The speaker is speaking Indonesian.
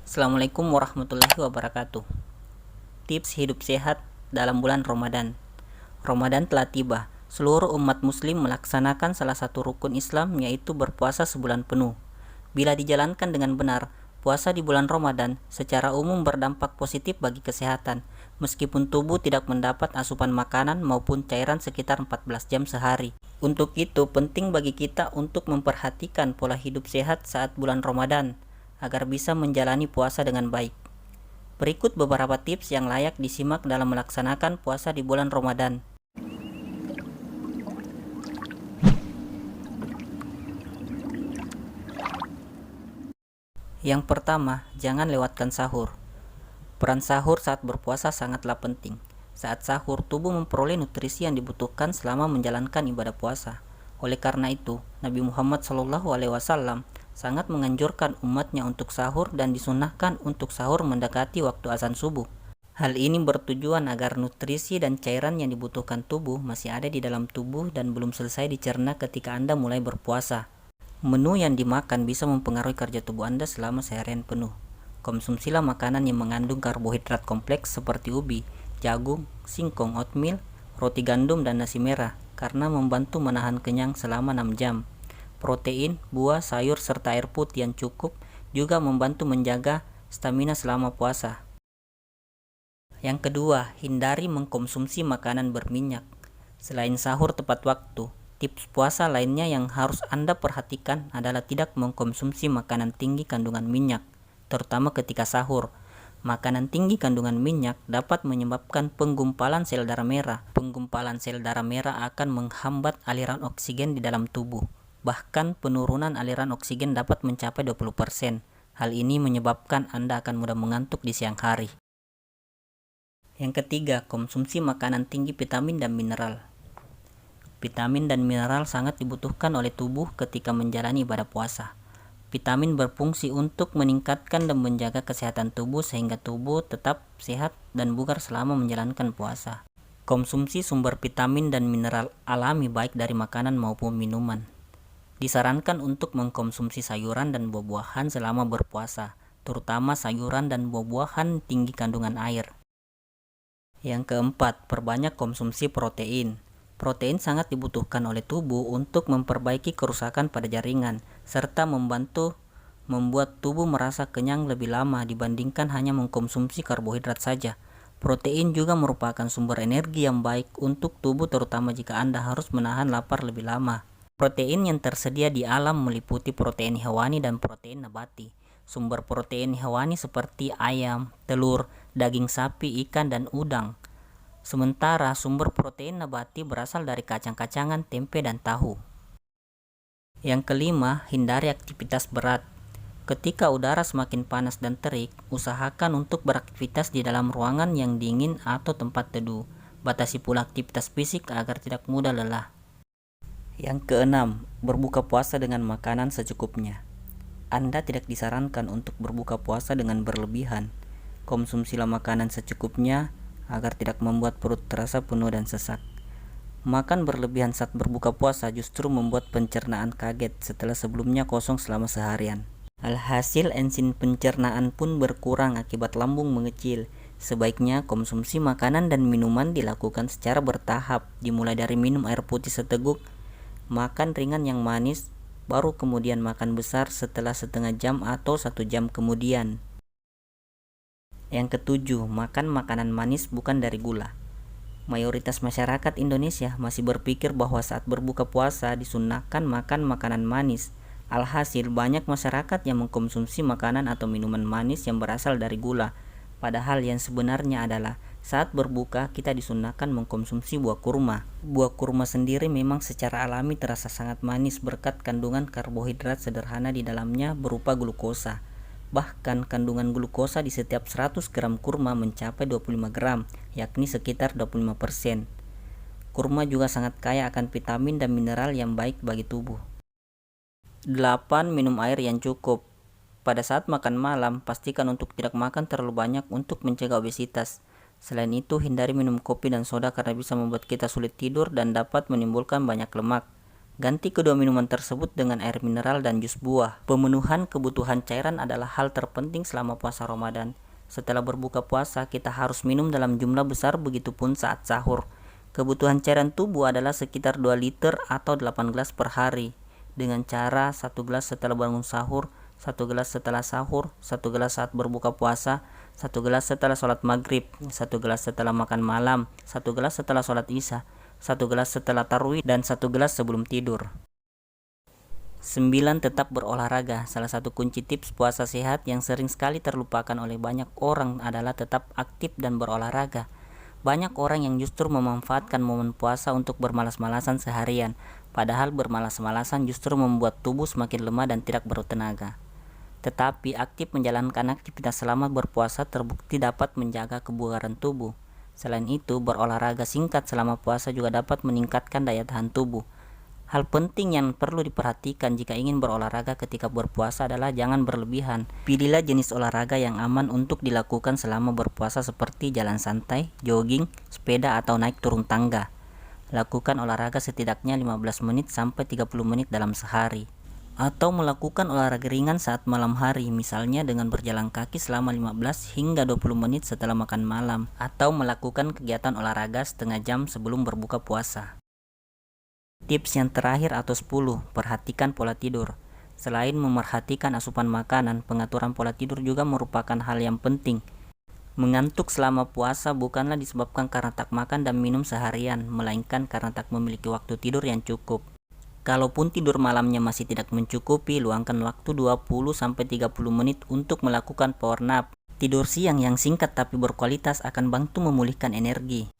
Assalamualaikum warahmatullahi wabarakatuh. Tips hidup sehat dalam bulan Ramadan. Ramadan telah tiba. Seluruh umat muslim melaksanakan salah satu rukun Islam, yaitu berpuasa sebulan penuh. Bila dijalankan dengan benar, puasa di bulan Ramadan secara umum berdampak positif bagi kesehatan, meskipun tubuh tidak mendapat asupan makanan maupun cairan sekitar 14 jam sehari. Untuk itu, penting bagi kita untuk memperhatikan pola hidup sehat saat bulan Ramadan, agar bisa menjalani puasa dengan baik. Berikut beberapa tips yang layak disimak dalam melaksanakan puasa di bulan Ramadan. Yang pertama, jangan lewatkan sahur. Peran sahur saat berpuasa sangatlah penting. Saat sahur, tubuh memperoleh nutrisi yang dibutuhkan selama menjalankan ibadah puasa. Oleh karena itu, Nabi Muhammad SAW sangat menganjurkan umatnya untuk sahur dan disunahkan untuk sahur mendekati waktu azan subuh. Hal ini bertujuan agar nutrisi dan cairan yang dibutuhkan tubuh masih ada di dalam tubuh dan belum selesai dicerna ketika Anda mulai berpuasa. Menu yang dimakan bisa mempengaruhi kerja tubuh Anda selama seharian penuh. Konsumsilah makanan yang mengandung karbohidrat kompleks seperti ubi, jagung, singkong, oatmeal, roti gandum, dan nasi merah karena membantu menahan kenyang selama 6 jam. Protein, buah, sayur, serta air putih yang cukup juga membantu menjaga stamina selama puasa. Yang kedua, hindari mengkonsumsi makanan berminyak. Selain sahur tepat waktu, tips puasa lainnya yang harus Anda perhatikan adalah tidak mengkonsumsi makanan tinggi kandungan minyak, terutama ketika sahur. Makanan tinggi kandungan minyak dapat menyebabkan penggumpalan sel darah merah. Penggumpalan sel darah merah akan menghambat aliran oksigen di dalam tubuh. Bahkan penurunan aliran oksigen dapat mencapai 20%. Hal ini menyebabkan Anda akan mudah mengantuk di siang hari. Yang ketiga, konsumsi makanan tinggi vitamin dan mineral. Vitamin dan mineral sangat dibutuhkan oleh tubuh ketika menjalani ibadah puasa. Vitamin berfungsi untuk meningkatkan dan menjaga kesehatan tubuh sehingga tubuh tetap sehat dan bugar selama menjalankan puasa. Konsumsi sumber vitamin dan mineral alami baik dari makanan maupun minuman. Disarankan untuk mengkonsumsi sayuran dan buah-buahan selama berpuasa, terutama sayuran dan buah-buahan tinggi kandungan air. Yang keempat, perbanyak konsumsi protein. Protein sangat dibutuhkan oleh tubuh untuk memperbaiki kerusakan pada jaringan, serta membantu membuat tubuh merasa kenyang lebih lama dibandingkan hanya mengkonsumsi karbohidrat saja. Protein juga merupakan sumber energi yang baik untuk tubuh, terutama jika Anda harus menahan lapar lebih lama. Protein yang tersedia di alam meliputi protein hewani dan protein nabati. Sumber protein hewani seperti ayam, telur, daging sapi, ikan, dan udang. Sementara sumber protein nabati berasal dari kacang-kacangan, tempe, dan tahu. Yang kelima, hindari aktivitas berat. Ketika udara semakin panas dan terik, usahakan untuk beraktivitas di dalam ruangan yang dingin atau tempat teduh. Batasi pula aktivitas fisik agar tidak mudah lelah. Yang keenam, berbuka puasa dengan makanan secukupnya. Anda tidak disarankan untuk berbuka puasa dengan berlebihan. Konsumsilah makanan secukupnya agar tidak membuat perut terasa penuh dan sesak. Makan berlebihan saat berbuka puasa justru membuat pencernaan kaget setelah sebelumnya kosong selama seharian. Alhasil enzim pencernaan pun berkurang akibat lambung mengecil. Sebaiknya konsumsi makanan dan minuman dilakukan secara bertahap, dimulai dari minum air putih seteguk, makan ringan yang manis, baru kemudian makan besar setelah setengah jam atau 1 jam kemudian. Yang ketujuh, makan makanan manis bukan dari gula. Mayoritas masyarakat Indonesia masih berpikir bahwa saat berbuka puasa disunahkan makan makanan manis. Alhasil banyak masyarakat yang mengkonsumsi makanan atau minuman manis yang berasal dari gula. Padahal yang sebenarnya adalah saat berbuka kita disunahkan mengkonsumsi buah kurma. Buah kurma sendiri memang secara alami terasa sangat manis berkat kandungan karbohidrat sederhana di dalamnya berupa glukosa. Bahkan kandungan glukosa di setiap 100 gram kurma mencapai 25 gram, yakni sekitar 25%. Kurma juga sangat kaya akan vitamin dan mineral yang baik bagi tubuh. 8. Minum air yang cukup. Pada saat makan malam, pastikan untuk tidak makan terlalu banyak untuk mencegah obesitas. Selain itu, hindari minum kopi dan soda karena bisa membuat kita sulit tidur dan dapat menimbulkan banyak lemak. Ganti kedua minuman tersebut dengan air mineral dan jus buah. Pemenuhan kebutuhan cairan adalah hal terpenting selama puasa Ramadan. Setelah berbuka puasa, kita harus minum dalam jumlah besar, begitupun saat sahur. Kebutuhan cairan tubuh adalah sekitar 2 liter atau 8 gelas per hari. Dengan cara 1 gelas setelah bangun sahur, 1 gelas setelah sahur, 1 gelas saat berbuka puasa, 1 gelas setelah sholat maghrib, 1 gelas setelah makan malam, 1 gelas setelah sholat isya, 1 gelas setelah tarawih, dan 1 gelas sebelum tidur. 9. Tetap berolahraga. Salah satu kunci tips puasa sehat yang sering sekali terlupakan oleh banyak orang adalah tetap aktif dan berolahraga. Banyak orang yang justru memanfaatkan momen puasa untuk bermalas-malasan seharian, padahal bermalas-malasan justru membuat tubuh semakin lemah dan tidak bertenaga. Tetapi aktif menjalankan aktivitas selama berpuasa terbukti dapat menjaga kebugaran tubuh. Selain itu, berolahraga singkat selama puasa juga dapat meningkatkan daya tahan tubuh. Hal penting yang perlu diperhatikan jika ingin berolahraga ketika berpuasa adalah jangan berlebihan. Pilihlah jenis olahraga yang aman untuk dilakukan selama berpuasa seperti jalan santai, jogging, sepeda, atau naik turun tangga. Lakukan olahraga setidaknya 15 menit sampai 30 menit dalam sehari. Atau melakukan olahraga ringan saat malam hari, misalnya dengan berjalan kaki selama 15 hingga 20 menit setelah makan malam, atau melakukan kegiatan olahraga setengah jam sebelum berbuka puasa. Tips yang terakhir atau 10, perhatikan pola tidur. Selain memerhatikan asupan makanan, pengaturan pola tidur juga merupakan hal yang penting. Mengantuk selama puasa bukanlah disebabkan karena tak makan dan minum seharian, melainkan karena tak memiliki waktu tidur yang cukup. Kalaupun tidur malamnya masih tidak mencukupi, luangkan waktu 20-30 menit untuk melakukan power nap. Tidur siang yang singkat tapi berkualitas akan bantu memulihkan energi.